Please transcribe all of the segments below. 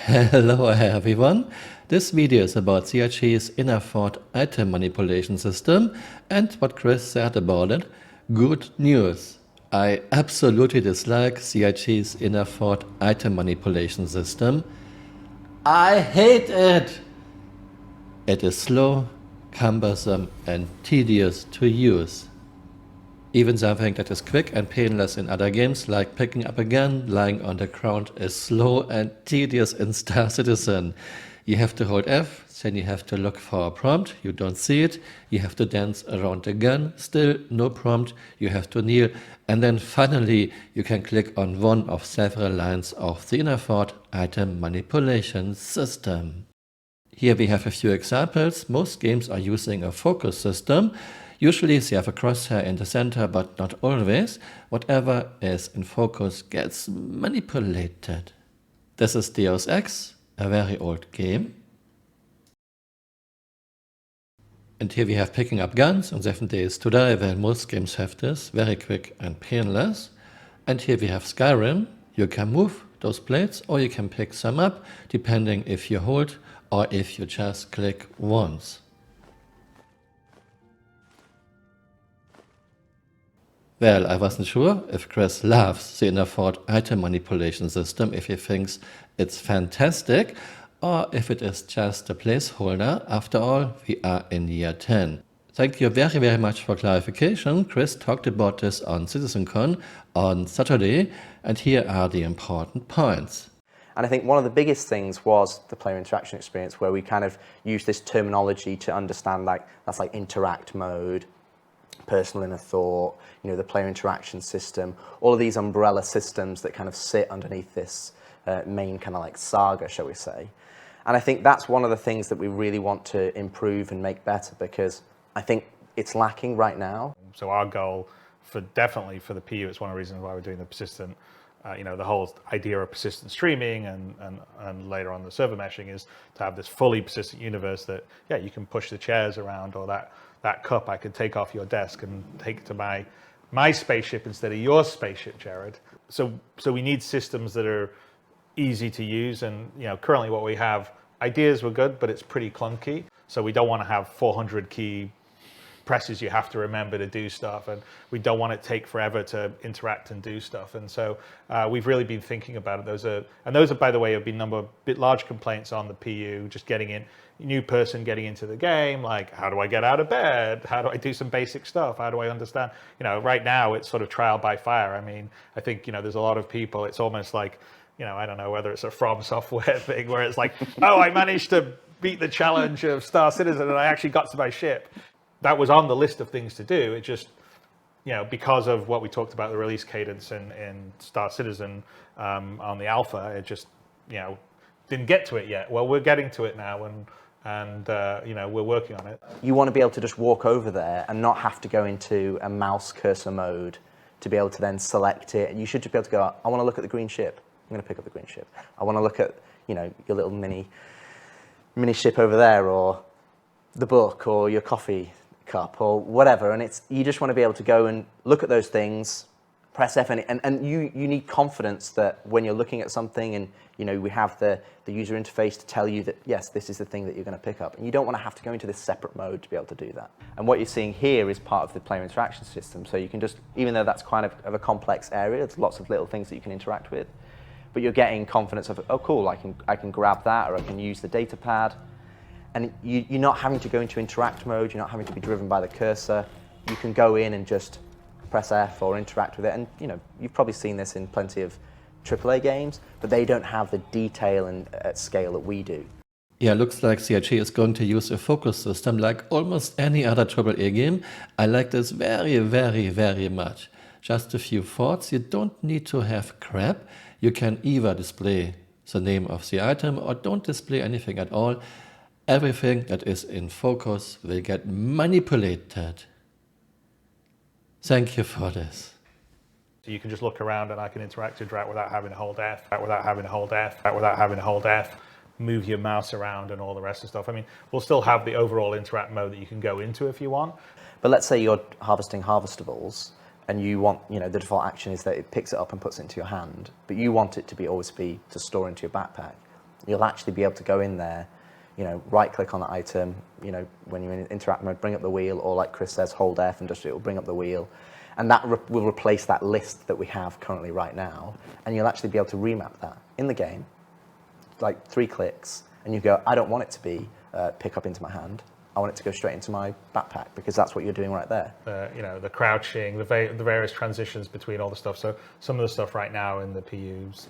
Hello everyone, this video is about CIG's inner thought item manipulation system and what Chris said about it. Good news! I absolutely dislike CIG's inner thought item manipulation system. I hate it! It is slow, cumbersome and tedious to use. Even something that is quick and painless in other games, like picking up a gun lying on the ground, is slow and tedious in Star Citizen. You have to hold F, then you have to look for a prompt, you don't see it, you have to dance around the gun, still no prompt, you have to kneel, and then finally you can click on one of several lines of the inner thought item manipulation system. Here we have a few examples. Most games are using a focus system. Usually they have a crosshair in the center, but not always. Whatever is in focus gets manipulated. This is Deus Ex, a very old game. And here we have picking up guns on 7 Days to Die, where most games have this, very quick and painless. And here we have Skyrim. You can move those plates or you can pick some up, depending if you hold or if you just click once. Well, I wasn't sure if Chris loves the inner thought item manipulation system, if he thinks it's fantastic, or if it is just a placeholder. After all, we are in year 10. Thank you very much for clarification. Chris talked about this on CitizenCon on Saturday, and here are the important points. And I think one of the biggest things was the player interaction experience, where we kind of use this terminology to understand, like, that's like interact mode, personal inner thought, the player interaction system, all of these umbrella systems that kind of sit underneath this main kind of like saga, shall we say. And I think that's one of the things that we really want to improve and make better, because I think it's lacking right now. So our goal definitely for the PU, it's one of the reasons why we're doing the persistent, the whole idea of persistent streaming and later on the server meshing, is to have this fully persistent universe that, yeah, you can push the chairs around, or that cup I could take off your desk and take it to my spaceship instead of your spaceship, Jared. So we need systems that are easy to use, and currently what we have, ideas were good, but it's pretty clunky. So we don't want to have 400 key presses you have to remember to do stuff, and we don't want it to take forever to interact and do stuff. And so we've really been thinking about it. Those are, by the way, have been large complaints on the PU, just getting in, new person getting into the game, like, how do I get out of bed? How do I do some basic stuff? How do I understand? Right now it's sort of trial by fire. I mean, I think, there's a lot of people, it's almost like, I don't know whether it's a From Software thing where it's like, oh, I managed to beat the challenge of Star Citizen and I actually got to my ship. That was on the list of things to do. It just, because of what we talked about, the release cadence in Star Citizen on the alpha, it just, didn't get to it yet. Well, we're getting to it now, and we're working on it. You want to be able to just walk over there and not have to go into a mouse cursor mode to be able to then select it. And you should just be able to go, I want to look at the green ship. I'm going to pick up the green ship. I want to look at, your little mini ship over there, or the book, or your coffee cup, or whatever. And you just want to be able to go and look at those things, press F, and you need confidence that when you're looking at something, and we have the user interface to tell you that, yes, this is the thing that you're going to pick up, and you don't want to have to go into this separate mode to be able to do that. And what you're seeing here is part of the player interaction system. So you can just, even though that's kind of a complex area, there's lots of little things that you can interact with, but you're getting confidence of, oh cool, I can grab that, or I can use the data pad. And you're not having to go into interact mode, you're not having to be driven by the cursor. You can go in and just press F or interact with it. And you've probably seen this in plenty of AAA games, but they don't have the detail and at scale that we do. Yeah, looks like CIG is going to use a focus system like almost any other AAA game. I like this very much. Just a few thoughts. You don't need to have crap. You can either display the name of the item or don't display anything at all. Everything that is in focus will get manipulated. Thank you for this. So you can just look around and I can interact without having to hold F, move your mouse around and all the rest of stuff. I mean, we'll still have the overall interact mode that you can go into if you want. But let's say you're harvesting harvestables, and you want, the default action is that it picks it up and puts it into your hand, but you want it to always be to store into your backpack. you'll actually be able to go in there, right click on the item, when you're in interact mode, bring up the wheel, or like Chris says, hold F and just, it will bring up the wheel. And that will replace that list that we have currently right now. And you'll actually be able to remap that in the game, like 3 clicks, and you go, I don't want it to be pick up into my hand. I want it to go straight into my backpack, because that's what you're doing right there. The crouching, the various transitions between all the stuff. So some of the stuff right now in the PU's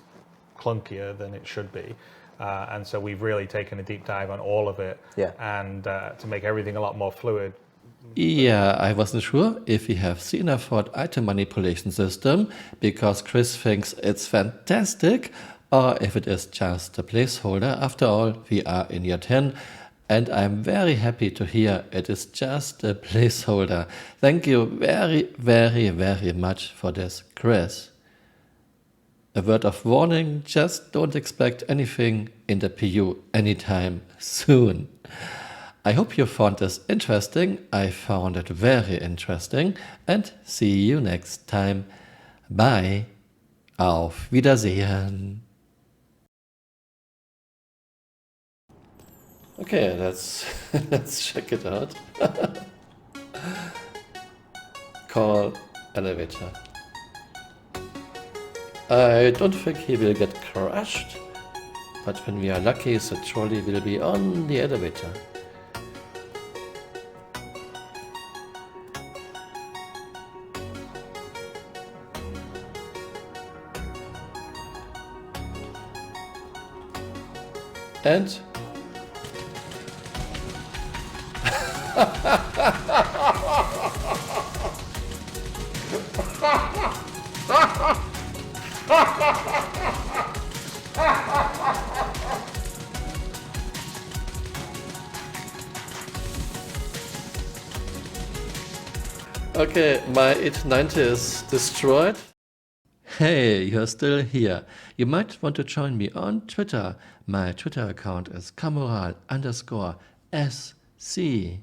clunkier than it should be. And so we've really taken a deep dive on all of it, and to make everything a lot more fluid. Yeah, I wasn't sure if we have seen a Ford item manipulation system because Chris thinks it's fantastic, or if it is just a placeholder. After all, we are in year 10, and I'm very happy to hear it is just a placeholder. Thank you very, very, very much for this, Chris. A word of warning, just don't expect anything in the PU anytime soon. I hope you found this interesting. I found it very interesting, and see you next time. Bye. Auf Wiedersehen. Okay, let's check it out. Call elevator. I don't think he will get crushed, but when we are lucky, the trolley will be on the elevator. And okay, my 890 is destroyed. Hey, you're still here. You might want to join me on Twitter. My Twitter account is Camural_SC.